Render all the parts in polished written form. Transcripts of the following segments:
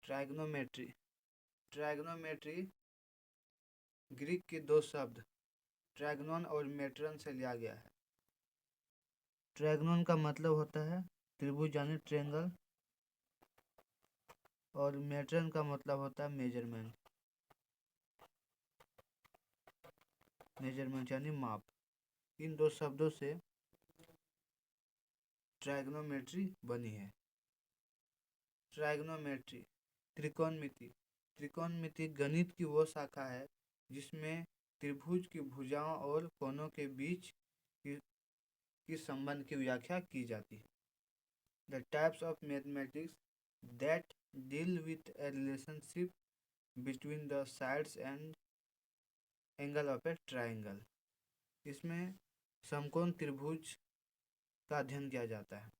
ट्राइग्नोमेट्री। ट्राइग्नोमेट्री Greek के दो शब्द ट्राइग्नोन और मेट्रन से लिया गया है। ट्राइग्नोन का मतलब होता है त्रिभुज यानी ट्रायंगल, और मेट्रन का मतलब होता है मेजरमेंट, मेजरमेंट यानी माप। इन दो शब्दों से ट्राइग्नोमेट्री बनी है। ट्राइग्नोमेट्री त्रिकोणमिति। त्रिकोणमिति गणित की वो शाखा है जिसमें त्रिभुज की भुजाओं और कोणों के बीच की संबंध की व्याख्या की जाती है। The types of mathematics that deal with A relationship between the sides and angle of A triangle. इसमें समकोण त्रिभुज का अध्ययन किया जाता है,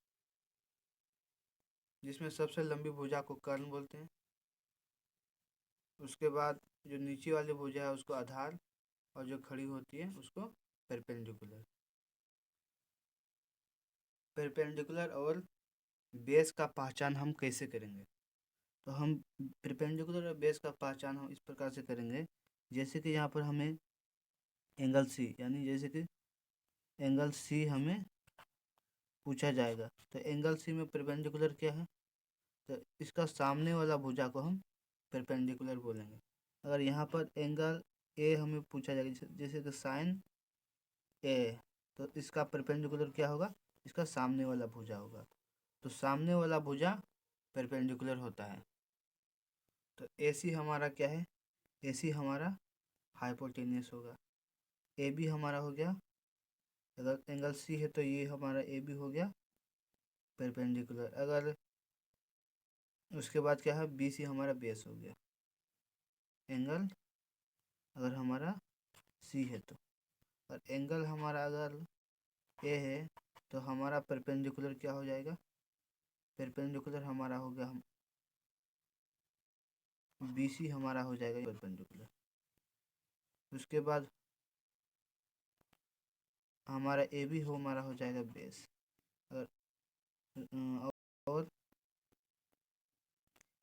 जिसमें सबसे लंबी भुजा को कर्ण बोलते हैं। उसके बाद जो नीचे वाली भुजा है उसको आधार, और जो खड़ी होती है उसको परपेंडिकुलर। परपेंडिकुलर और बेस का पहचान हम कैसे करेंगे? तो हम परपेंडिकुलर और बेस का पहचान हम इस प्रकार से करेंगे, जैसे कि यहाँ पर हमें एंगल सी, यानी जैसे कि एंगल सी हमें पूछा जाएगा, तो एंगल सी में परपेंडिकुलर क्या है? तो इसका सामने वाला भुजा को हम परपेंडिकुलर बोलेंगे। अगर यहाँ पर एंगल ए हमें पूछा जाएगा, जैसे कि साइन ए, तो इसका परपेंडिकुलर क्या होगा? इसका सामने वाला भुजा होगा। तो सामने वाला भुजा परपेंडिकुलर होता है। तो ए सी हमारा क्या है? ए सी हमारा हाइपोटेनियस होगा। ए बी हमारा हो गया, अगर एंगल सी है तो ये हमारा ए बी हो गया परपेंडिकुलर। अगर उसके बाद क्या है? बी सी हमारा बेस हो गया। एंगल अगर हमारा सी है तो, और एंगल हमारा अगर ए है तो हमारा परपेंडिकुलर क्या हो जाएगा? परपेंडिकुलर हमारा हो गया, हम बी सी हमारा हो जाएगा परपेंडिकुलर। उसके बाद हमारा ए बी हमारा हो जाएगा बेस, और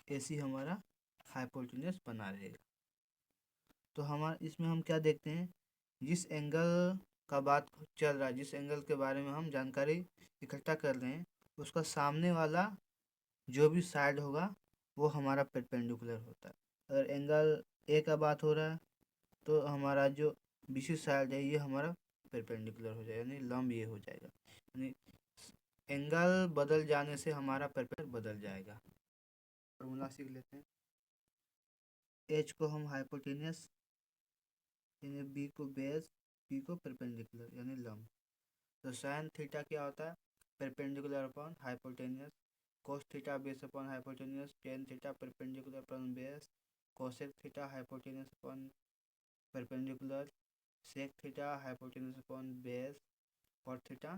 ए सी हमारा हाइपोटेन्यूस बना रहेगा। तो हमारा इसमें हम क्या देखते हैं? जिस एंगल का बात चल रहा है, जिस एंगल के बारे में हम जानकारी इकट्ठा कर रहे हैं, उसका सामने वाला जो भी साइड होगा वो हमारा परपेंडिकुलर होता है। अगर एंगल ए का बात हो रहा है तो हमारा जो बीसी साइड है ये हमारा परपेंडिकुलर हो जाएगा, यानी लंब ये हो जाएगा। यानी एंगल बदल जाने से हमारा परपेंडिकुलर बदल जाएगा। फॉर्मूला सीख लेते हैं। एच को हम हाइपोटेनियस, यानी बी को बेस, पी को परपेंडिकुलर यानी लंब। तो साइन थीटा क्या होता है? Perpendicular upon hypotenuse. Cos theta base upon hypotenuse. Tan theta perpendicular upon base. Cosec theta hypotenuse upon perpendicular. Sec theta hypotenuse upon base. Cot theta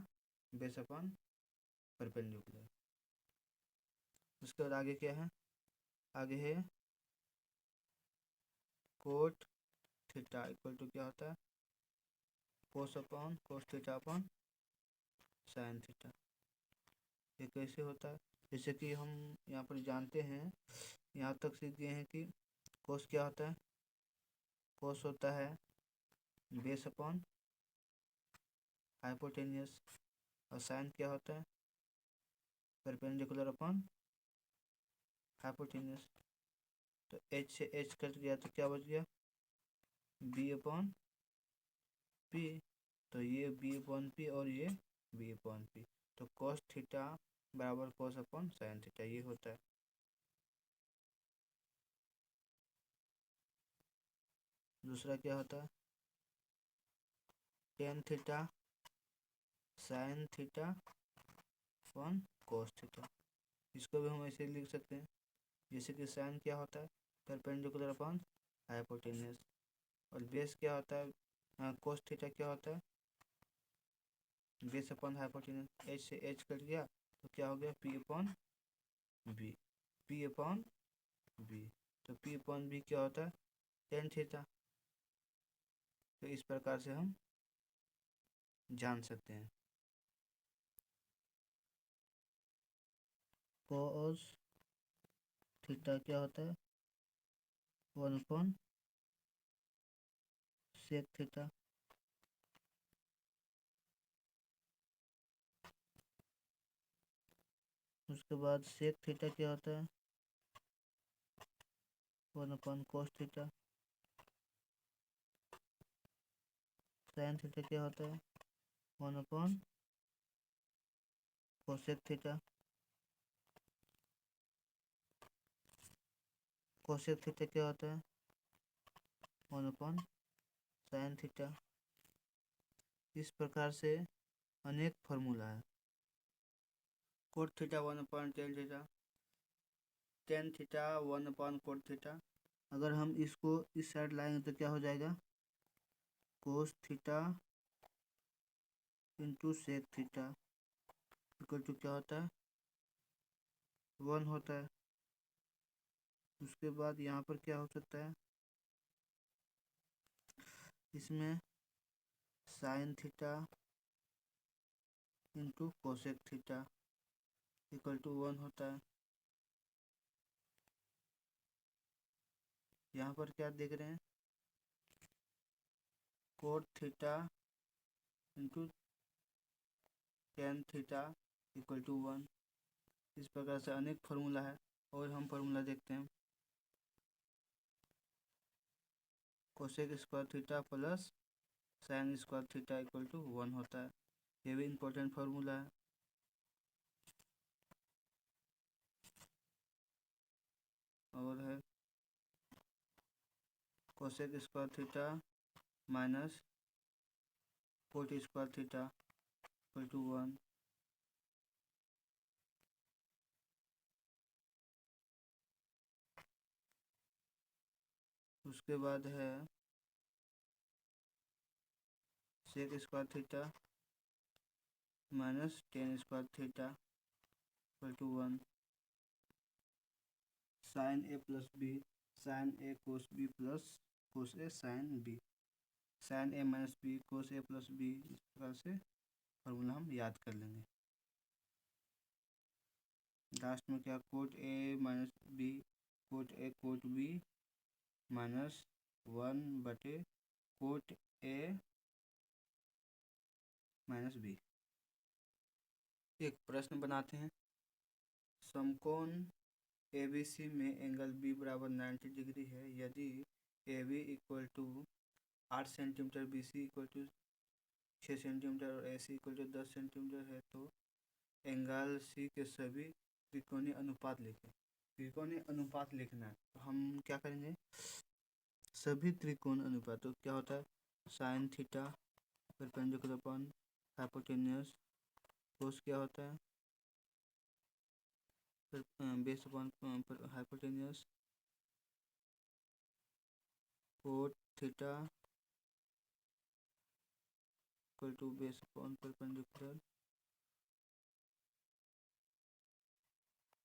base upon perpendicular. उसके बाद आगे क्या है? आगे है कोट थीटा इक्वल टू क्या होता है? कोस upon cos theta upon sine theta. ये कैसे होता है? जैसे कि हम यहाँ पर जानते हैं, यहाँ तक सीख गए हैं कि कोस क्या होता है? कोस होता है बेस अपॉन हाइपोटेनियस, और साइन क्या होता है? Perpendicular upon hypotenuse. तो एच से एच कट गया तो क्या बच गया? B upon P. तो ये बी अपॉन पी और ये बी अपॉन पी। तो कॉस थीटा बराबर कॉस अपॉन साइन थीटा ये होता है। दूसरा क्या होता है? Tan theta sine theta upon cos theta. इसको भी हम ऐसे लिख सकते हैं, जैसे कि साइन क्या होता है? Perpendicular upon hypotenuse. और बेस क्या होता है? कॉस थीटा क्या होता है? Base upon hypotenuse. एच से एच कट गया तो क्या हो गया? P upon B. P upon B. तो पी अपॉन बी क्या होता है? Tan theta. तो इस प्रकार से हम जान सकते हैं। कॉस थीटा क्या होता है 1 सेक थीटा। उसके बाद सेक थीटा क्या होता है 1 कोस थीटा। साइन थीटा क्या होता है 1 कोसेक थीटा। कोसेक थीटा क्या होता है 1 साइन थीटा। इस प्रकार से अनेक फॉर्मूला है। Cot theta 1/tan theta, tan theta 1/कोट थीटा। अगर हम इसको इस साइड लाएंगे तो क्या हो जाएगा cos theta into sec theta equal to क्या होता है 1 होता है। उसके बाद यहाँ पर क्या हो सकता है इसमें sine theta into cosec theta equal to 1 होता है। यहाँ पर क्या देख रहे हैं cot theta into tan theta equal to 1। इस प्रकार से अनेक फार्मूला है और हम फार्मूला देखते हैं cosec square theta plus sine square theta equal to 1 होता है। ये भी इम्पोर्टेंट फार्मूला है। और है cosec square theta minus cot square theta equal to 1। उसके बाद है sec square theta minus tan square theta equal to 1। Sine A plus B sine A cos B plus cos A sine B sine A minus B cos A plus B. इस प्रकार से formula हम याद कर लेंगे। लास्ट में क्या cot A minus B cot A cot B minus 1/कोट ए माइनस बी। एक प्रश्न बनाते हैं समकोण ABC में एंगल B बराबर 90 डिग्री है। यदि AB equal to 8 centimetre BC equal to 6 centimetre और AC इक्वल टू 10 सेंटीमीटर है तो एंगल C के सभी त्रिकोणीय अनुपात लिखें। त्रिकोणीय अनुपात लिखना है तो हम क्या करेंगे सभी त्रिकोण अनुपात तो क्या होता है sine theta perpendicular upon hypotenuse cos क्या होता है base upon hypotenuse cot theta equal to base upon perpendicular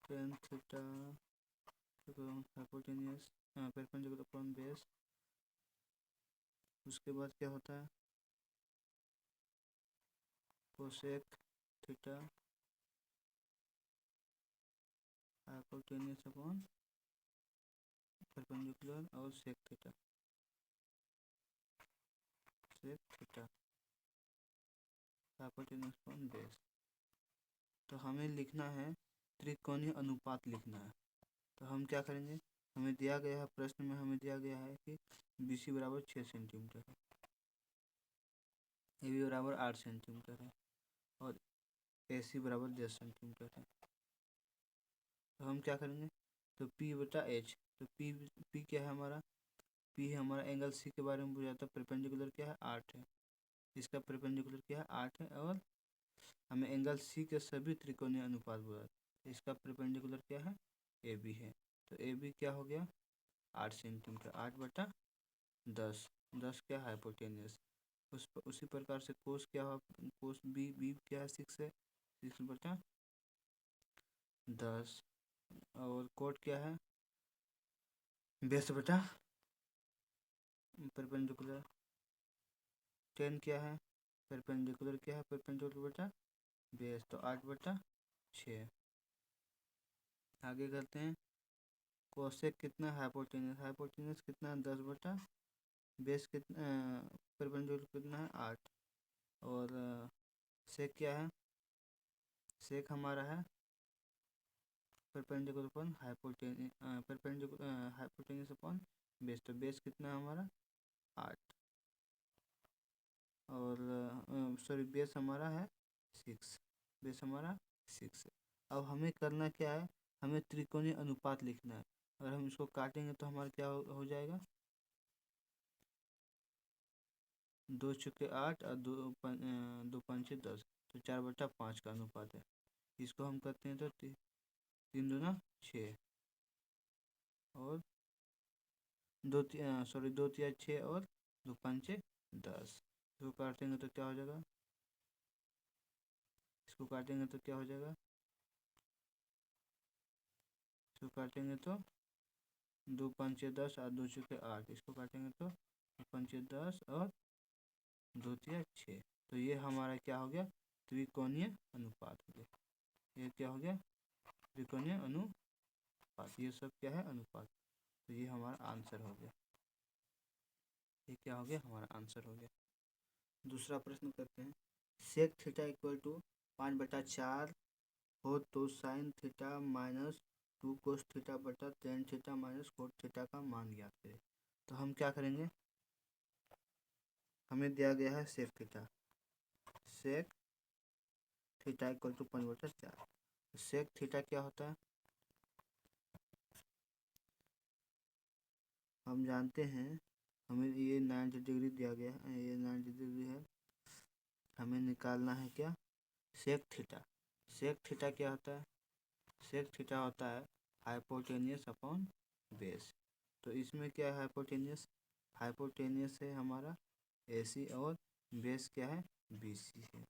tan theta hypotenuse perpendicular upon base. उसके बाद क्या होता है cosec theta hypotenuse upon perpendicular और sec theta hypotenuse upon base. तो हमें लिखना है त्रिकोणीय अनुपात लिखना है। तो हम क्या करेंगे हमें दिया गया है प्रश्न में हमें दिया गया है कि BC बराबर 6 सेंटीमीटर है AB बराबर 8 सेंटीमीटर है और AC बराबर 10 सेंटीमीटर है। तो हम क्या करेंगे तो P/H तो P क्या है हमारा P है हमारा एंगल C के बारे में पूछा था। परपेंडिकुलर क्या है 8 है इसका परपेंडिकुलर क्या है 8 है और हमें एंगल C के सभी त्रिकोणीय अनुपात बोला इसका परपेंडिकुलर क्या है AB है। तो AB क्या हो गया 8 सेंटीमीटर 8/10 10 क्या हाइपोटेन्यूस। उसी प्रकार से कोस क्या हो कोस बी क्या है 6 है 6/10 और कोट क्या है बेस बटा परपेंडिकुलर 10 क्या है परपेंडिकुलर क्या है परपेंडिकुलर बटा बेस तो 8/6। आगे करते हैं कोसेक कितना, हाइपोटेन्यूस कितना है 10 बटा, बेस कितना, परपेंडिकुलर कितना है 8, और सेक क्या है, सेक हमारा है perpendicular upon hypotenuse upon base, तो बेस कितना है हमारा 8, और सॉरी बेस हमारा है 6, बेस हमारा 6 है। अब हमें करना क्या है, हमें त्रिकोणीय अनुपात लिखना है। अगर हम इसको काटेंगे तो हमारा क्या हो जाएगा, 2 चुके 8 और 2 पंचे 10, तो 4/5 का अनुपात है। इसको हम करते हैं तो 3 दूना 6, और 2 तिया 6, और 2 पंचे 10। इसको काटेंगे तो क्या हो जाएगा, इसको काटेंगे तो क्या हो जाएगा, इसको काटेंगे तो 2 पंचे 10 और 2 चुके 8, इसको काटेंगे तो 2 पंचे 10 और 2 तिया 6। तो ये हमारा क्या हो गया, त्रिकोणीय अनुपात हो गया। ये क्या हो गया, त्रिकोणीय अनुपात। ये सब क्या है, अनुपात। तो ये हमारा आंसर हो गया, ये क्या हो गया, हमारा आंसर हो गया। दूसरा प्रश्न करते हैं, सेक थीटा इक्वल टू 5/4 हो तो sine theta minus 2 cos theta बटा tan theta minus cot theta का मान ज्ञात करें। तो हम क्या करेंगे, हमें दिया गया है sec theta equal to 5/4। Sec theta क्या होता है, हम जानते हैं, हमें ये 90 डिग्री दिया गया है, ये 90 डिग्री है। हमें निकालना है क्या, सेक थीटा क्या होता है, सेक थीटा होता है हाइपोटेनियस अपॉन बेस। तो इसमें क्या है, हाइपोटेनियस है हमारा AC, और बेस क्या है BC है,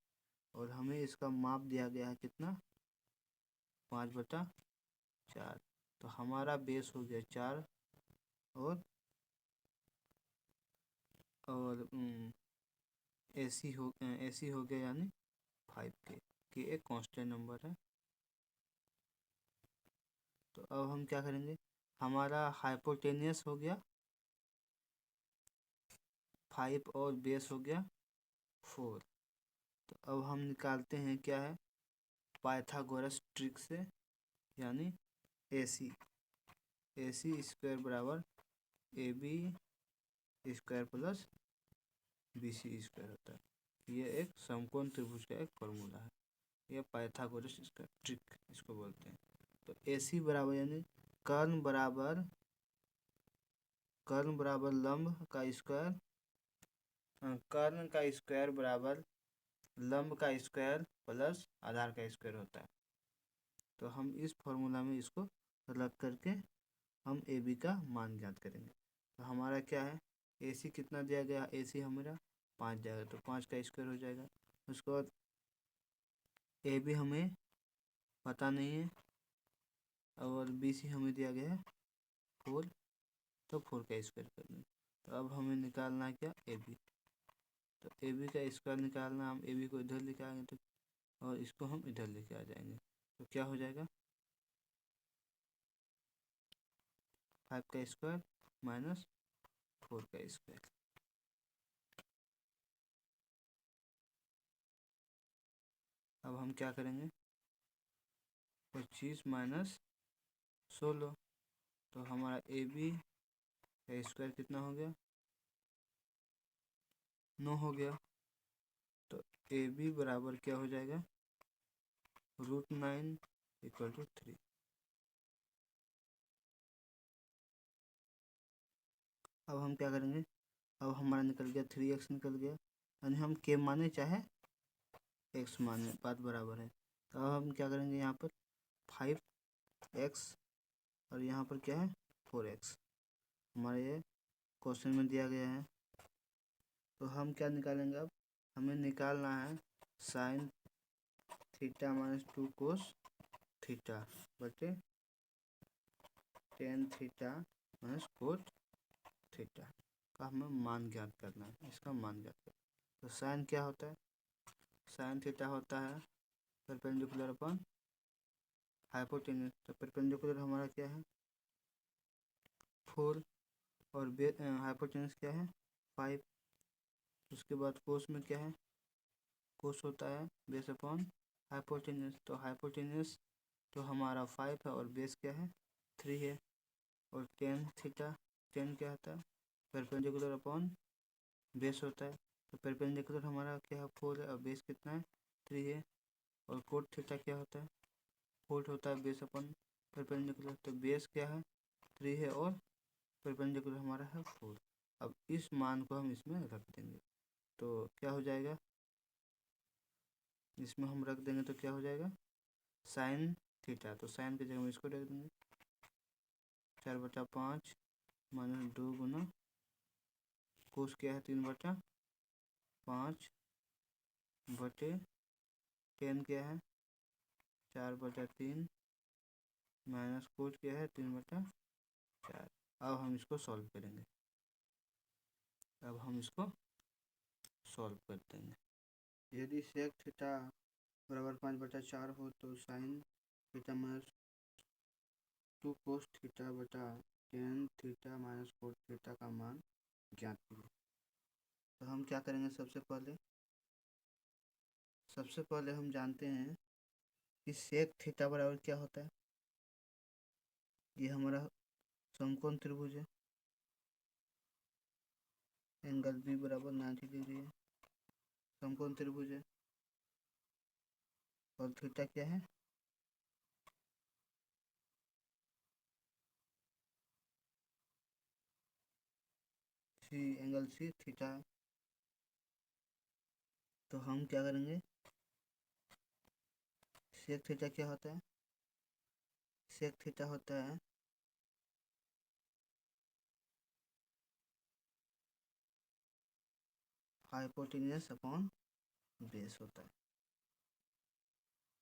और हमें इसका माप दिया गया है कितना, 5/4। तो हमारा बेस हो गया 4, और AC हो गया यानी 5 के एक कांस्टेंट नंबर है। तो अब हम क्या करेंगे, हमारा हाइपोटेनियस हो गया 5 और बेस हो गया 4। तो अब हम निकालते हैं क्या है, पाइथागोरस ट्रिक से, यानी AC स्क्वायर बराबर AB square plus BC square होता है। ये एक समकोण त्रिभुज का एक फॉर्मूला है, यह पाइथागोरस इसका ट्रिक इसको बोलते हैं। तो AC बराबर यानी कर्ण बराबर लंब का स्क्वायर, कर्ण का स्क्वायर बराबर लंब का स्क्वायर प्लस आधार का स्क्वायर होता है। तो हम इस फॉर्मूला में इसको रख करके हम AB का मान ज्ञात करेंगे। तो हमारा क्या है, AC कितना दिया गया, AC हमारा 5 जाएगा, तो 5 का स्क्वायर हो जाएगा। उसके बाद AB हमें पता नहीं है, और BC हमें दिया गया है 4, तो 4 का स्क्वायर करना। तो अब हमें निकालना है क्या, AB। तो AB का स्क्वायर निकालना, हम AB को इधर लेके आएंगे तो, और इसको हम इधर लेके आ जाएंगे, तो क्या हो जाएगा, 5 का स्क्वायर माइनस 4 का स्क्वायर। अब हम क्या करेंगे, 25 माइनस 16, तो हमारा AB का स्क्वायर कितना हो गया, 9 हो गया। तो AB बराबर क्या हो जाएगा, √9 इक्वल टू 3। अब हम क्या करेंगे, अब हमारा निकल गया 3x निकल गया, यानी हम k माने चाहे x माने, बात बराबर है। तो अब हम क्या करेंगे, यहाँ पर 5x और यहाँ पर क्या है 4x, हमारे ये क्वेश्चन में दिया गया है। तो हम क्या निकालेंगे, अब हमें निकालना है sine theta minus 2 cos theta बटे tan theta minus cot theta का हमें मान ज्ञात करना है, इसका मान ज्ञात करना है। तो साइन क्या होता है, साइन थीटा होता है परपेंडिकुलर अपॉन हाइपोटेन्यूस। तो परपेंडिकुलर हमारा क्या है 4 और हाइपोटेन्यूस क्या है 5। उसके बाद कोस में क्या है, कोस होता है बेस अपॉन हाइपोटेन्यूस। तो हाइपोटेन्यूस तो हमारा 5 है और बेस क्या है 3 है। और टेन थीटा, टेन क्या होता है परपेंडिकुलर अपॉन बेस होता है। तो परपेंडिकुलर हमारा क्या है 4 है और बेस कितना है 3 है। और कोट थीटा क्या होता है, कोट होता है बेस अपॉन परपेंडिकुलर। तो बेस क्या है 3 है और परपेंडिकुलर हमारा है 4। अब इस मान को हम इसमें रख देंगे तो क्या हो जाएगा, इसमें हम रख देंगे तो क्या हो जाएगा साइन थीटा। तो साइन की जगह हम इसको रख देंगे 4/5 माइनस 2 गुना कोस क्या है 3/5 बटे टेन क्या है 4/3 माइनस कोट क्या है 3/4। अब हम इसको सॉल्व करेंगे, अब हम इसको सॉल्व कर देंगे। यदि सेक थीटा बराबर 5/4 हो तो sine theta minus 2 cos theta बटा tan theta minus cot theta का मान ज्ञात कीजिए। तो हम क्या करेंगे, सबसे पहले हम जानते हैं कि सेक थीटा बराबर क्या होता है। ये हमारा समकोण त्रिभुज है, एंगल बी बराबर 90 डिग्री है, समकोण त्रिभुज है। और थीटा क्या है सी, एंगल सी थीटा है। तो हम क्या करेंगे, सेक थीटा क्या होता है, सेक थीटा होता है हाइपोटेन्यूस अपॉन बेस होता है।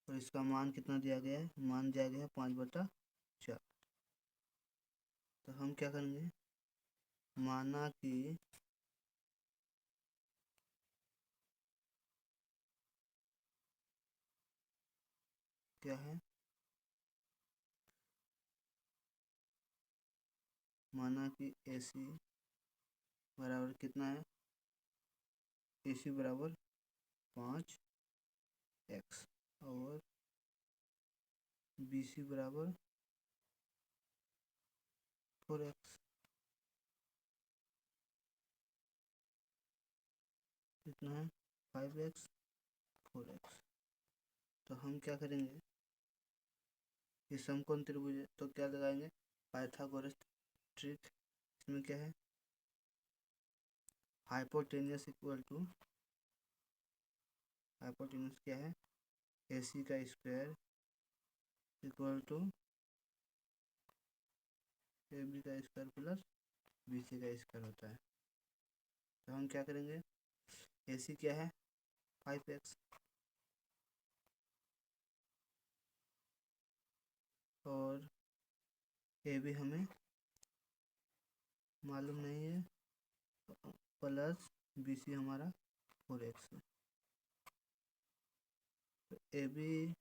और इसका मान कितना दिया गया है, मान दिया गया है 5/4। तो हम क्या करेंगे, माना कि क्या है, माना कि ए सी बराबर कितना है, ए सी बराबर 5x और बी सी बराबर 4x। कितना है 5x 4x। तो हम क्या करेंगे, ये समकोण त्रिभुज है तो क्या लगाएंगे पाइथागोरस ट्रिक। इसमें क्या है हाइपोटेन्यूस इक्वल टू, हाइपोटेन्यूस क्या है ए सी का square equal to A B का स्क्वायर प्लस बी सी का स्क्वायर होता है। तो हम क्या करेंगे, ए सी क्या है 5x और ए बी हमें मालूम नहीं है प्लस बी सी हमारा 4x है। तो ए बी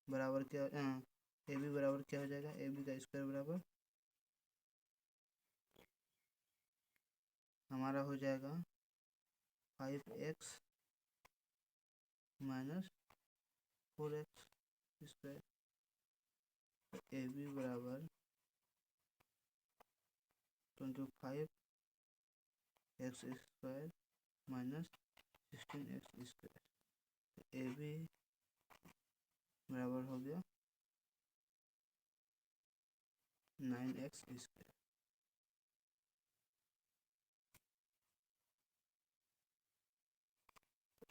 बराबर क्या, ए बी बराबर क्या हो जाएगा, ए बी का स्क्वायर बराबर हमारा हो जाएगा 5x माइनस 4x स्क्वायर। तो ए बी बराबर 25x square minus 16x square. तो ए बी बराबर हो गया 9x स्क्वायर।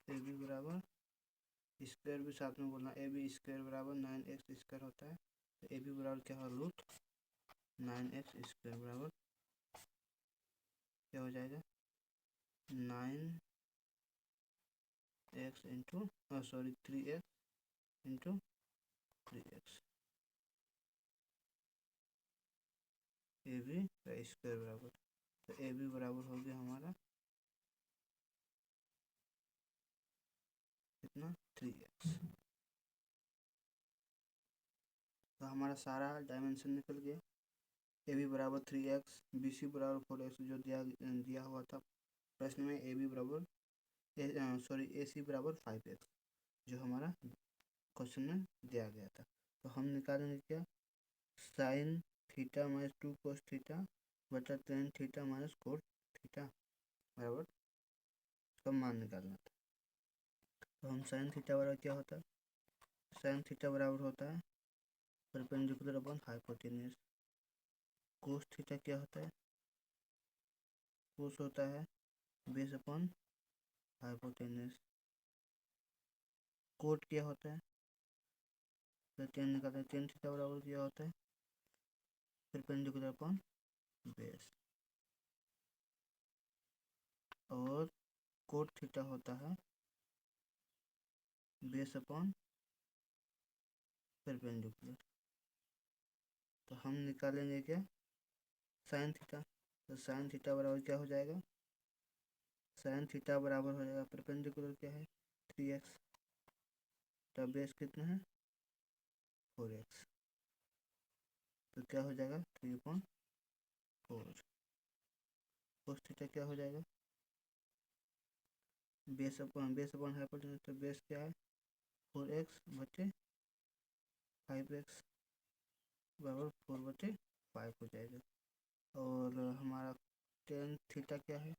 ए बी बराबर स्क्वायर भी साथ में बोलना, ए बी स्क्वायर बराबर 9x स्क्वायर होता है। तो ए बी बराबर क्या हो रूट 9x स्क्वायर बराबर क्या हो जाएगा 9x into 3x into 3x। A B का स्क्वायर बराबर, तो ए बी बराबर हो गया हमारा कितना 3x। तो हमारा सारा डायमेंशन निकल गया। ए बी बराबर 3x, बी सी बराबर 4x जो दिया हुआ था प्रश्न में, ए बी बराबर ए सी बराबर 5x जो हमारा क्वेश्चन में दिया गया था। तो हम निकालेंगे क्या, sine theta minus 2 cos theta बटा tan theta minus cos theta बराबर इसका मान निकालना था। तो हम साइन थीटा बराबर क्या होता है, साइन थीटा बराबर होता है perpendicular upon hypotenuse. Cos theta क्या होता है, कोस होता है बेस अपॉन हाइपोटेन्यूज। कोट क्या होता है, तो टेन निकालते हैं, टेन थीटा बराबर क्या होता है परपेंडिकुलर अपॉन बेस, और कोट थीटा होता है बेस अपॉन परपेंडिकुलर। तो हम निकालेंगे क्या, साइन थीटा। तो साइन थीटा बराबर क्या हो जाएगा, साइन थीटा बराबर हो जाएगा परपेंडिकुलर क्या है 3x, तब बेस कितना है 4x, तो क्या हो जाएगा 3/4। कोस थीटा क्या हो जाएगा, बेस अपॉन हाइपोटेन्यूज, तो बेस क्या है 4x बटे 5x बराबर 4/5 हो जाएगा। और हमारा टेन थीटा क्या है,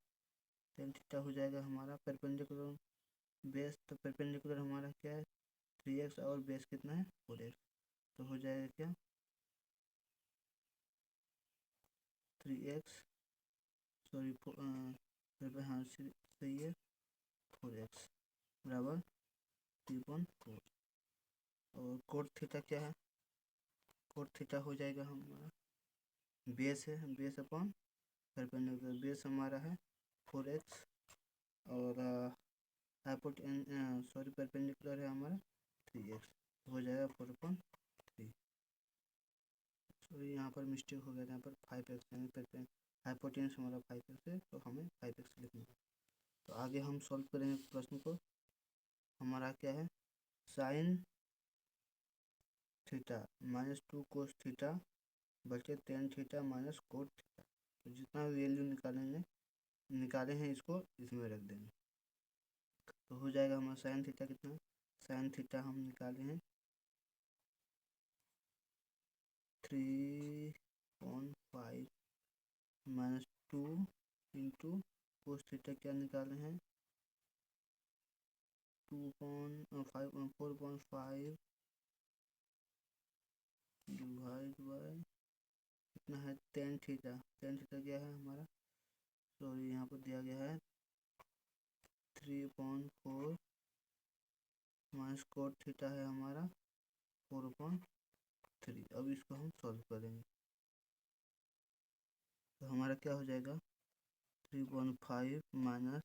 टेन थीटा हो जाएगा हमारा परपेंडिकुलर बेस, तो परपेंडिकुलर हमारा क्या है 3x और बेस कितना है 4x, तो हो जाएगा क्या 3x, सॉरी हाँ सही है 4x बराबर 3/4। और कोट थीटा क्या है, कोट थीटा हो जाएगा हमारा बेस है, बेस अपॉन परपेंडिकुलर, बेस हमारा है 4x और परपेंडिकुलर है हमारा 3x, हो जाएगा 4/3। सॉरी यहाँ पर मिस्टेक हो गया था, यहाँ पर 5x यानी हाइपोटेन्यूज हमारा 5x है, तो हमें 5x लिखना है। तो आगे हम सॉल्व करेंगे प्रश्न को। हमारा क्या है, sine theta minus 2 cos theta बचे tan theta minus cot theta, तो जितना वैल्यू निकाले हैं इसको इसमें रख देंगे, तो हो जाएगा हमारा साइन थीटा कितना, साइन थीटा हम निकाले हैं 3/5 माइनस 2 इंटू कोस थीटा क्या निकाले हैं 4/5 डिवाइड बाय कितना है टेन थीटा, टेन थीटा क्या है हमारा, सॉरी यहाँ पर दिया गया है 3/4 माइनस कोट थीटा है हमारा 4/3। अब इसको हम सॉल्व करेंगे, तो हमारा क्या हो जाएगा 3/5 माइनस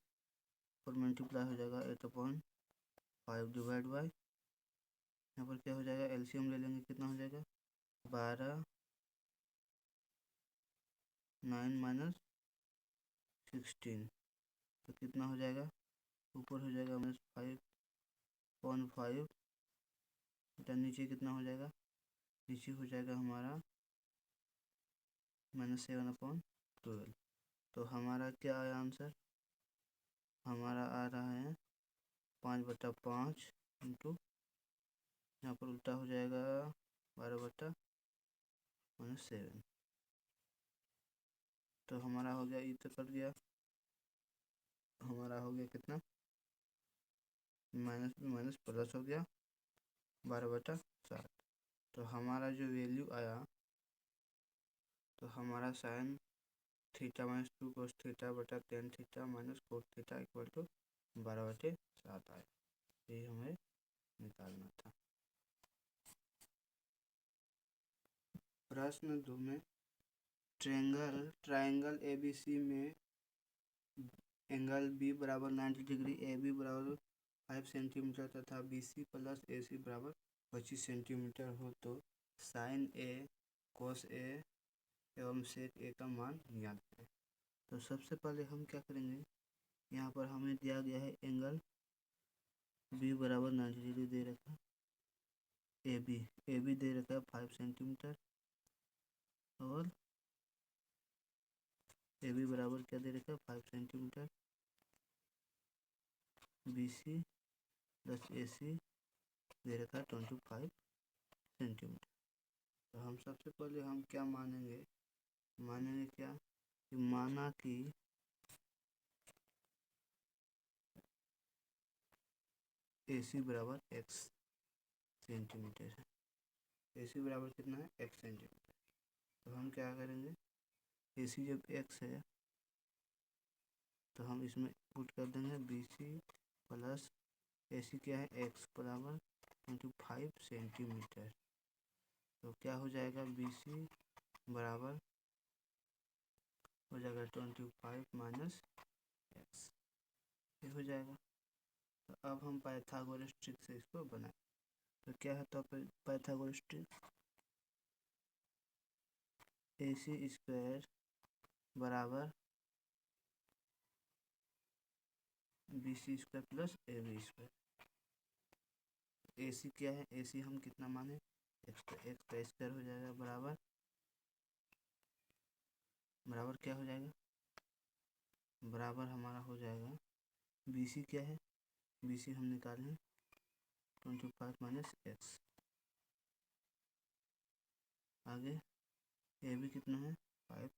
और मल्टीप्लाई हो जाएगा 8/5 डिवाइड बाई, यहाँ पर क्या हो जाएगा एलसीएम ले लेंगे, कितना हो जाएगा 12, 9 माइनस 16, तो कितना हो जाएगा ऊपर हो जाएगा -5/5, नीचे कितना हो जाएगा, नीचे हो जाएगा हमारा -7/12। तो हमारा क्या आया आंसर, हमारा आ रहा है 5/5 इंटू यहाँ पर उल्टा हो जाएगा 12/-7, तो हमारा हो गया, ये तो कर दिया, हमारा हो गया कितना माइनस में माइनस प्लस हो गया 12/7। तो हमारा जो वैल्यू आया, तो हमारा sine theta minus 2 cos theta बटा tan theta minus cot theta equal to 12/7 आया, यही हमें निकालना था। प्रश्न 2 में ट्रायंगल ABC में एंगल बी बराबर 90 डिग्री, ए बी बराबर 5 सेंटीमीटर तथा बी सी प्लस ए सी बराबर 25 सेंटीमीटर हो, तो साइन ए कोस ए एवं सेक ए का मान ज्ञात करें। तो सबसे पहले हम क्या करेंगे, यहाँ पर हमें दिया गया है एंगल बी बराबर 90 डिग्री दे रखा है, ए बी दे रखा है 5 सेंटीमीटर और ए बी बराबर क्या दे रखा है 5 सेंटीमीटर, बी सी प्लस ए सी दे रखा है 25 सेंटीमीटर। तो हम सबसे पहले हम क्या मानेंगे, मानेंगे क्या कि माना कि ए सी बराबर x सेंटीमीटर है, ए सी बराबर कितना है x सेंटीमीटर। तो हम क्या करेंगे, ए सी जब x है तो हम इसमें पुट कर देंगे बी सी प्लस ए सी क्या है x बराबर 25 सेंटीमीटर। तो क्या हो जाएगा, बी सी बराबर हो जाएगा 25 माइनस एक्स, ये हो जाएगा। तो अब हम पाइथागोरस ट्रिक से इसको बनाएं। तो क्या है, तो Pythagoras trick A C square बराबर B C square plus A B square. A C क्या है, ए सी हम कितना माने एक्स, तो एक्स का स्क्वायर हो जाएगा बराबर बराबर क्या हो जाएगा, बराबर हमारा हो जाएगा बी सी क्या है, बी सी हम निकालें 25 माइनस एक्स, आगे ए बी कितना है 5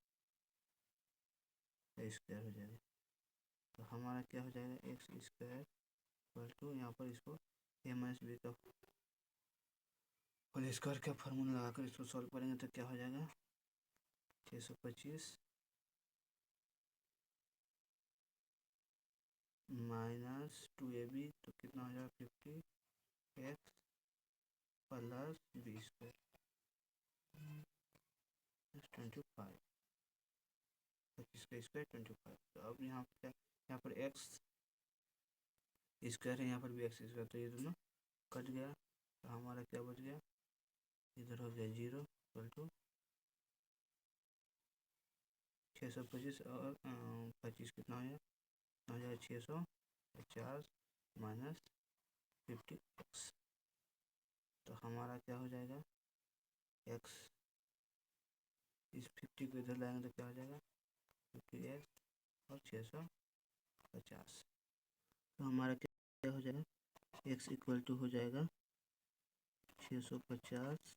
का स्क्वायर हो जाएगा। तो हमारा क्या हो जाएगा एक्स स्क्वायर इक्वल टू, यहाँ पर इसको ए माइनस बी का होल स्क्वायर का फार्मूला लगाकर इसको सॉल्व करेंगे तो क्या हो जाएगा 625 माइनस 2ab, तो कितना हो जाएगा 50 एक्स प्लस बी स्क्वायर 25, 25 का स्क्वायर 25। तो अब यहाँ पर क्या, यहाँ पर एक्स स्क्वायर है, यहाँ पर भी एक्स स्क्वायर, तो ये दोनों कट गया। तो हमारा क्या बच गया, इधर हो गया 0 इक्वल टू 625 और 25 कितना हो जाएगा 650 माइनस 50 एक्स। तो हमारा क्या हो जाएगा एक्स, इस 50 को इधर लाएंगे तो क्या हो जाएगा 50 एक्स और 650। तो हमारा क्या हो जाएगा एक्स इक्वल टू हो जाएगा 650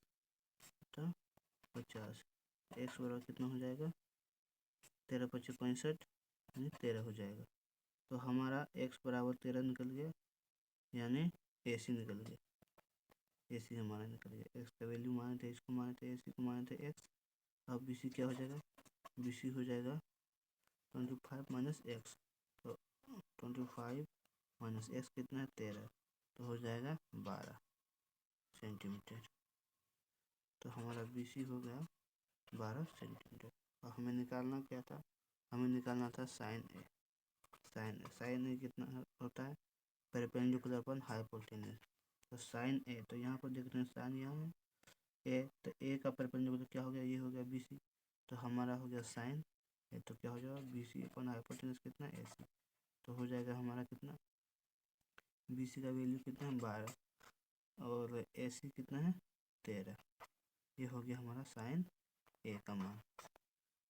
50, एक्स बराबर कितना हो जाएगा 13 25 65 यानी 13 हो जाएगा। तो हमारा एक्स बराबर 13 निकल गया, यानी ए सी निकल गया, ए सी हमारा निकल गया। एक्स का वैल्यू माने थे, इसको माने थे, ए सी को माने थे एक्स। अब बी सी क्या हो जाएगा, बी सी हो जाएगा 25 माइनस एक्स, तो 25 माइनस एक्स कितना है 13, तो हो जाएगा 12 सेंटीमीटर। तो हमारा बी सी हो गया 12 सेंटीमीटर। और हमें निकालना क्या था, हमें निकालना था साइन ए। साइन ए कितना होता है, परपेंडिकुलर अपन हाइपोटेन्यूज। तो साइन ए, तो यहाँ पर देखते हैं साइन यहाँ है ए, तो ए का परपेंडिकुलर क्या हो गया, ये हो गया बी सी। तो हमारा हो गया साइन ए, तो क्या हो जाएगा बी सी अपन हाइपोटेन्यूज कितना ए सी, तो हो जाएगा हमारा कितना, बी सी का वैल्यू कितना है 12 और ए सी कितना है 13। ये हो गया हमारा साइन ए का मान।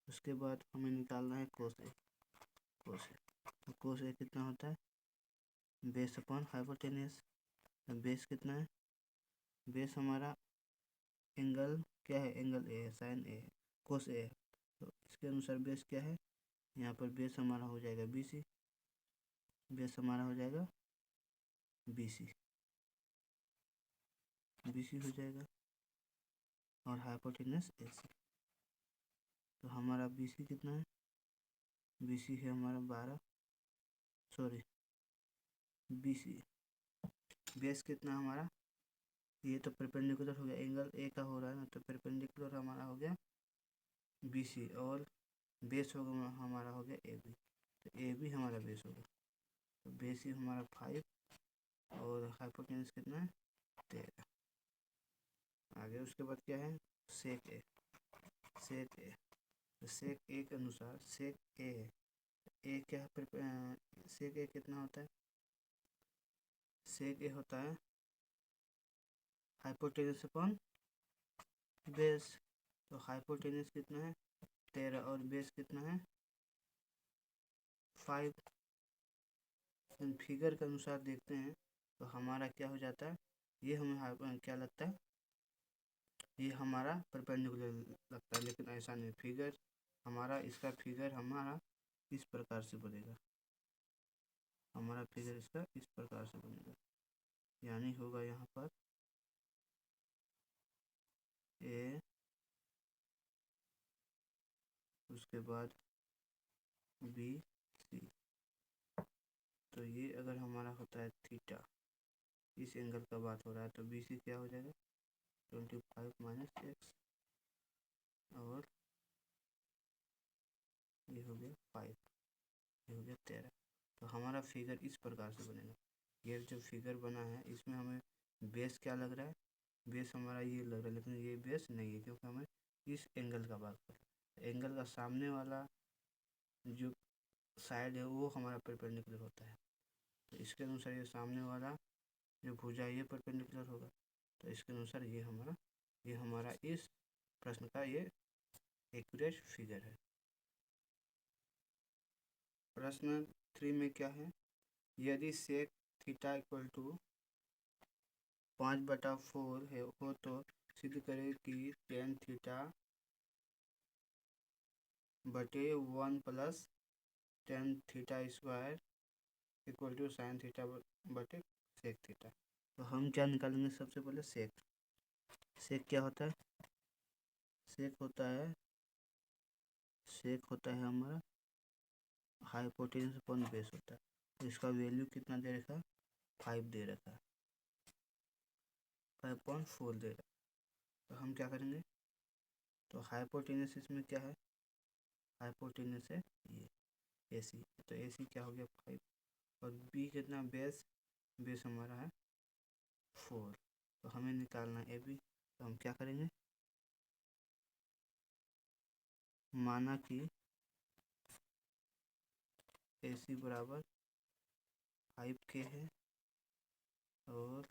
उसके बाद हमें निकालना है कोस ए। तो कोस ए कितना होता है बेस अपॉन हाइपोटेन्यूज। बेस कितना है, बेस हमारा एंगल क्या है, एंगल ए है, साइन ए है, कोस ए है। तो इसके अनुसार बेस क्या है, यहाँ पर बेस हमारा हो जाएगा बी सी, बेस हमारा हो जाएगा बी सी, बी सी हो जाएगा और हाइपोटेन्यूज ए सी। तो हमारा बी सी कितना है, बी सी है हमारा 12, सॉरी बी सी, बेस कितना हमारा, ये तो परपेंडिकुलर हो गया, एंगल ए का हो रहा है ना, तो परपेंडिकुलर हमारा हो गया बी सी और बेस होगा हमारा हो गया ए बी, तो ए बी हमारा बेस होगा। तो बेस ही हमारा 5 और हाइपोटेन्यूज कितना है 13। आगे उसके बाद क्या है सेक ए, सेक ए, तो सेक ए के अनुसार सेक ए है, ए क्या है, सेक ए कितना होता है, सेक ए होता है हाइपोटेन्यूज अपॉन बेस। तो हाइपोटेन्यूज कितना है 13 और बेस कितना है 5। फिगर के अनुसार देखते हैं तो हमारा क्या हो जाता है, ये हमें क्या लगता है, ये हमारा परपेंडिकुलर लगता है, लेकिन ऐसा नहीं। फिगर हमारा, इसका फिगर हमारा इस प्रकार से बनेगा, हमारा फिगर इसका इस प्रकार से बनेगा, यानी होगा यहाँ पर ए, उसके बाद बी सी। तो ये अगर हमारा होता है थीटा, इस एंगल का बात हो रहा है, तो बी सी क्या हो जाएगा 25 माइनस एक्स, और ये हो गया 5, ये हो गया 13। तो हमारा फिगर इस प्रकार से बनेगा। ये जो फिगर बना है इसमें हमें बेस क्या लग रहा है, बेस हमारा ये लग रहा है, लेकिन ये बेस नहीं है, क्योंकि हमें इस एंगल का बात कर रहे हैं। एंगल का सामने वाला जो साइड है वो हमारा परपेंडिकुलर होता है, तो इसके अनुसार ये सामने वाला जो भुजा है ये परपेंडिकुलर होगा। तो इसके अनुसार ये हमारा इस प्रश्न का ये एक्यूरेट फिगर है। प्रश्न 3 में क्या है, यदि सेक थीटा इक्वल टू 5/4 है हो तो सिद्ध करें कि टेन थीटा बटे 1 plus tan theta square equal to sine theta बटे सेक थीटा। तो हम क्या निकालेंगे, सबसे पहले सेक। सेक क्या होता है, सेक होता है हमारा हाइपोटेन्यूज अपॉन बेस होता है। तो इसका वैल्यू कितना दे रखा है, 5 दे रखा है, 5.4 दे रखा है। तो हम क्या करेंगे, तो हाइपोटेन्यूज इसमें क्या है, हाइपोटेन्यूज है ये ए सी, तो ए सी क्या हो गया 5, और बी कितना, बेस, बेस हमारा है 4। तो हमें निकालना है ए बी। तो हम क्या करेंगे, माना कि ए सी बराबर 5K है और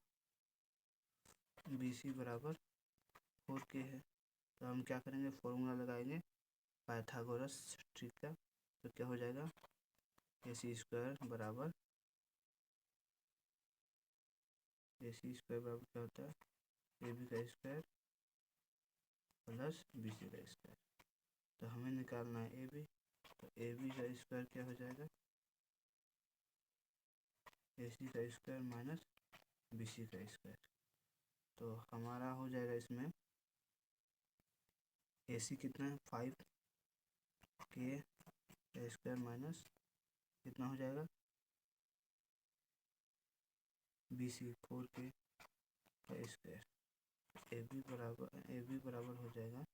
बी सी बराबर 4K है। तो हम क्या करेंगे, फॉर्मूला लगाएंगे पाइथागोरस ट्रिक का। तो क्या हो जाएगा, ए सी स्क्वायर बराबर क्या होता है, ए बी का स्क्वायर प्लस बी सी का स्क्वायर। तो हमें निकालना है ए बी। तो ए बी का स्क्वायर क्या हो जाएगा, ए सी का स्क्वायर माइनस बी सी का स्क्वायर। तो हमारा हो जाएगा इसमें ए सी कितना है 5K स्क्वायर माइनस कितना हो जाएगा B C 4K square. A B बराबर हो जाएगा,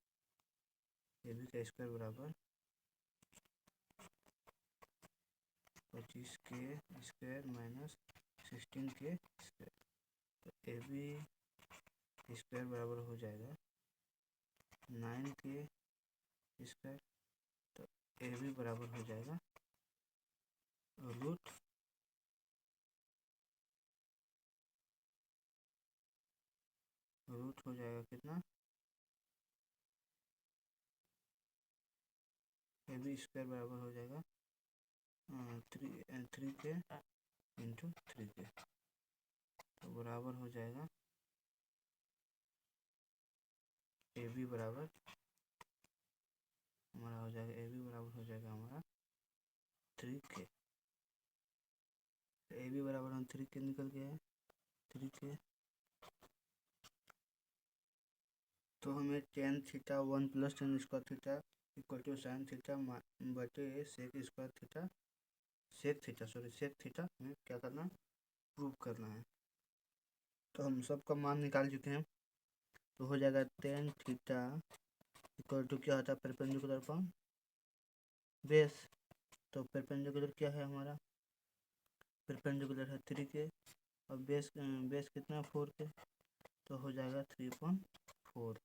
ए बी का स्क्वायर बराबर 25K square minus 16K square. तो ए बी स्क्वायर बराबर हो जाएगा 9K स्क्वायर। तो ए बी बराबर हो जाएगा रूट हो जाएगा कितना, ए बी स्क्वायर बराबर हो जाएगा 3K इंटू 3K। तो बराबर हो जाएगा ए बी बराबर हमारा हो जाएगा, ए बी बराबर हो जाएगा हमारा 3K। ए बी बराबर हम 3K निकल गया है, 3K। तो हमें tan theta 1 plus tan square theta equal to sine theta बटे sec square theta sec theta हमें क्या करना है, प्रूव करना है। तो हम सबका मान निकाल चुके हैं। तो हो जाएगा टेन थीटा इक्वल टू क्या होता है, परपेंडिकुलर अपॉन बेस। तो परपेंडिकुलर क्या है हमारा, परपेंडिकुलर है 3K और बेस कितना 4K। तो हो जाएगा 3.4।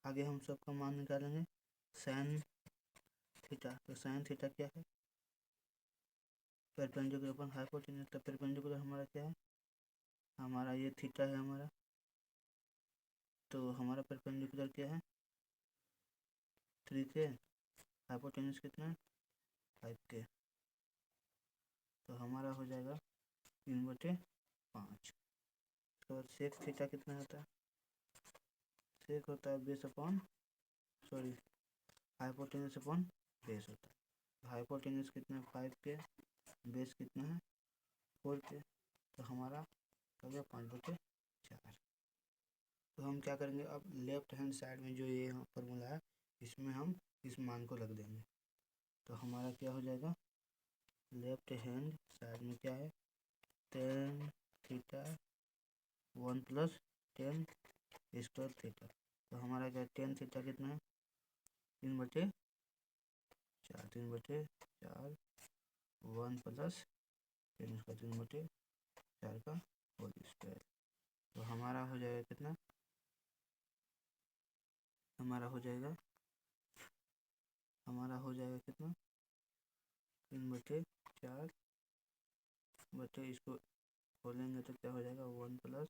आगे हम सबका मान निकालेंगे साइन थीटा। तो साइन थीटा क्या है, परपेंडिकुलर अपन हाइपोटेन्यूज। तो परपेंडिकुलर हमारा क्या है, हमारा ये थीटा है हमारा। तो हमारा परपेंडिकुलर क्या है 3K, हाइपोटेन्यूज कितना है 5K। तो हमारा हो जाएगा 3/5। तो सेक थीटा कितना होता है? सेक होता है base upon hypotenuse upon base होता है। हाइपोटेनस कितना है 5 के, बेस कितना है 4 के, तो हमारा हो गया 5/4। तो हम क्या करेंगे अब लेफ्ट हैंड साइड में जो ये फॉर्मूला है इसमें हम इस मान को रख देंगे। तो हमारा क्या हो जाएगा, लेफ्ट हैंड साइड में क्या है tan theta 1 + tan square theta. तो हमारा क्या tan थीटा कितना है 3/4, 3/4 1 + tan स्क्वायर 3/4 का होल स्क्वायर। तो हमारा हो जाएगा कितना, हमारा हो जाएगा कितना 3/4 बटे इसको खोलेंगे तो क्या हो जाएगा 1 +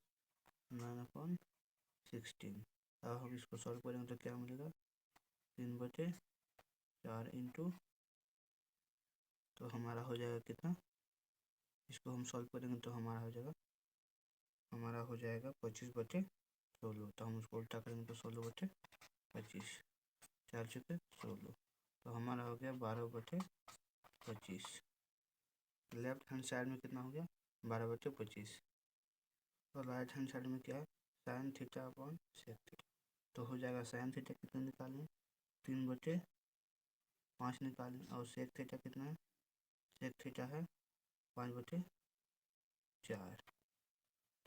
9/16। अब हम इसको सॉल्व करेंगे तो क्या मिलेगा 3/4 इंटू, तो हमारा हो जाएगा कितना, इसको हम सॉल्व करेंगे तो हमारा हो जाएगा 25/16। तो हम उसको उल्टा करेंगे तो 16/25, 4 चुके 16, तो हमारा हो गया 12/25। लेफ्ट हैंड साइड में कितना हो गया 12/25, और राइट हैंड साइड में क्या है sine theta upon sec theta. तो हो जाएगा साइन थीटा कितना निकालें 3/5 निकालें, और सेक थीटा कितना है, सेक थीटा है 5/4।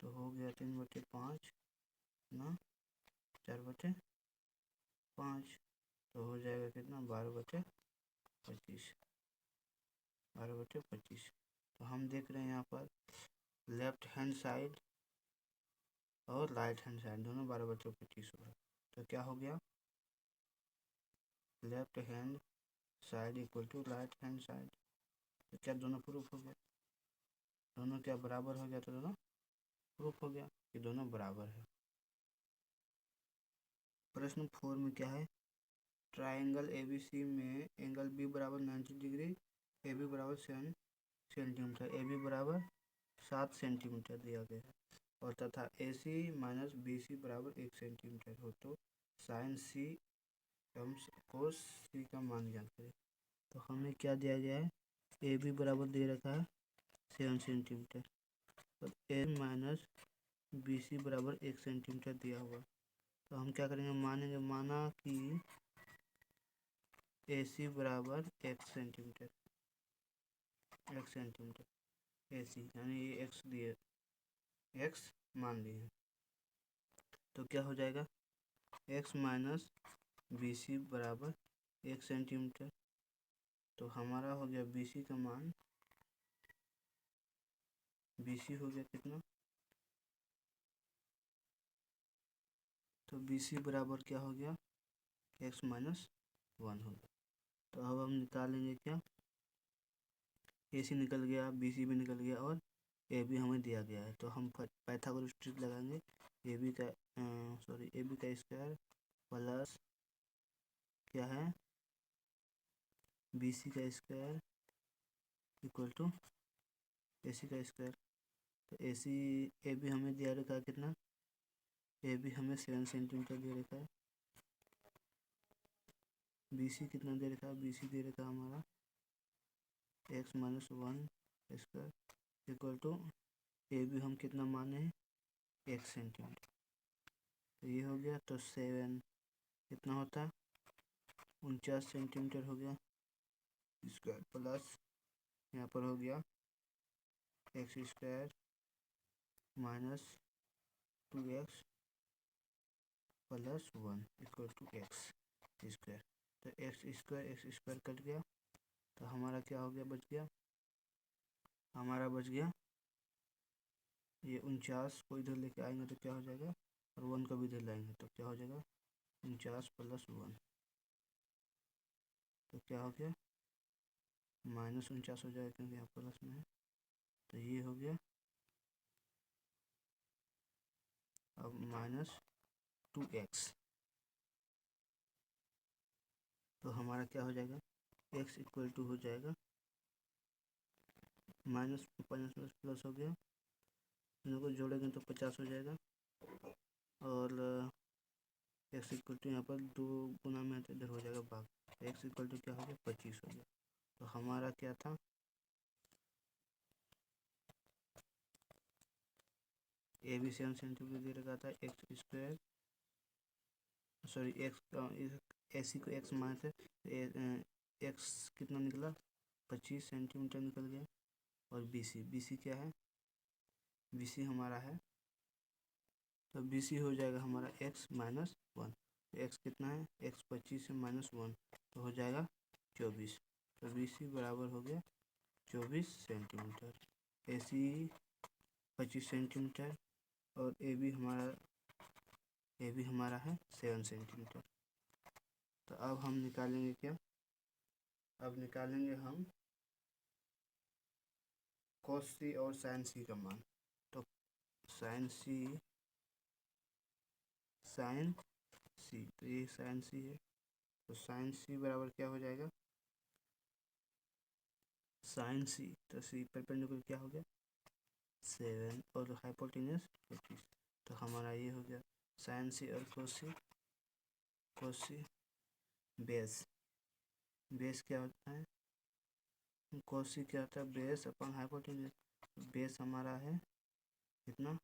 तो हो गया 3/5 ना 4/5, तो हो जाएगा कितना 12/25, 12/25। तो हम देख रहे हैं यहाँ पर लेफ्ट हैंड साइड और राइट हैंड साइड दोनों 12/25 हो रहा है। तो क्या हो गया, left hand side equal to right hand side. तो क्या दोनों प्रूफ हो गया, दोनों क्या बराबर हो गया, तो दोनों प्रूफ हो गया कि दोनों बराबर है। प्रश्न 4 में क्या है, ट्राइंगल ABC में angle B = 90 degree, AB = 7 centimetre, AB = 7 centimetre दिया गया है, और तथा AC - BC = 1 सेंटीमीटर हो, तो साइन C कोस C का मान ज्ञात करें। तो हमें क्या दिया गया है, AB बराबर दे रखा है 7 सेंटीमीटर, और A - BC = 1 सेंटीमीटर दिया हुआ। तो हम क्या करेंगे, माना कि AC = 1 सेंटीमीटर, 1 सेंटीमीटर AC, यानी ये x मान लिए। तो क्या हो जाएगा x - BC = 1 सेंटीमीटर। तो हमारा हो गया BC का मान, BC हो गया कितना, तो BC बराबर क्या हो गया x - 1 हो गया। तो अब हम निकालेंगे क्या, AC निकल गया, BC भी निकल गया, और AB हमें दिया गया है। तो हम पाइथागोरस ट्रिक लगाएंगे, AB का स्क्वायर प्लस क्या है BC का स्क्वायर इक्वल टू AC का स्क्वायर। तो AB हमें दिया रखा है कितना, AB हमें 7 सेंटीमीटर दे रखा है, BC कितना दे रखा है, BC दे रखा है हमारा x - 1 square equal to AB हम कितना माने हैं 1 सेंटीमीटर। तो ये हो गया, तो 7 कितना होता है 49 सेंटीमीटर हो गया स्क्वायर, प्लस यहाँ पर हो गया x square - 2x + 1 equal to x square. तो x स्क्वायर कट गया, तो हमारा क्या हो गया, बच गया, हमारा बच गया ये 49 को इधर लेके आएंगे तो क्या हो जाएगा, और 1 को भी इधर लाएंगे तो क्या हो जाएगा 49 + 1, तो क्या हो गया -49 हो जाएगा क्योंकि यहाँ प्लस में है। तो ये हो गया, अब -2x, तो हमारा क्या हो जाएगा x इक्वल टू हो जाएगा माइनस माइनस प्लस हो गया, इन को जोड़ेंगे तो 50 हो जाएगा। और एक्स इक्वल टू यहाँ पर 2 गुना में तो इधर हो जाएगा भाग, एक्स इक्वल टू क्या हो गया 25 हो गया। तो हमारा क्या था, ए बी 7 सेंटीमीटर दे रखा था, एक्स स्क्वायर सॉरी ए सी को एक्स मानते एक्स कितना निकला 25 सेंटीमीटर निकल गया। और बी सी क्या है, बी सी हमारा है, तो बी सी हो जाएगा हमारा एक्स माइनस 1। एक्स कितना है, एक्स 25 से माइनस 1 तो हो जाएगा 24। तो बी सी बराबर हो गया 24 सेंटीमीटर। ए सी 25 सेंटीमीटर और ए बी हमारा है 7 सेंटीमीटर। तो अब हम निकालेंगे क्या, अब निकालेंगे हम cos सी और sin सी का मान। तो sin सी तो ये sin सी है, तो sin सी बराबर क्या हो जाएगा, sin सी तो सी परपेंडिकुलर क्या हो गया 7 और हाइपोटेन्यूज 25। तो हमारा ये हो गया sin सी और cos सी बेस क्या होता है, cos सी क्या होता है बेस अपन हाइपोटेन्यूज। बेस हमारा है कितना,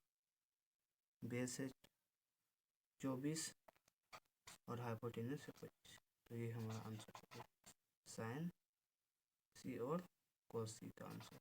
बेस है 24 और हाइपोटेन्यूज है 25। तो ये हमारा आंसर है sin सी और cos सी का आंसर।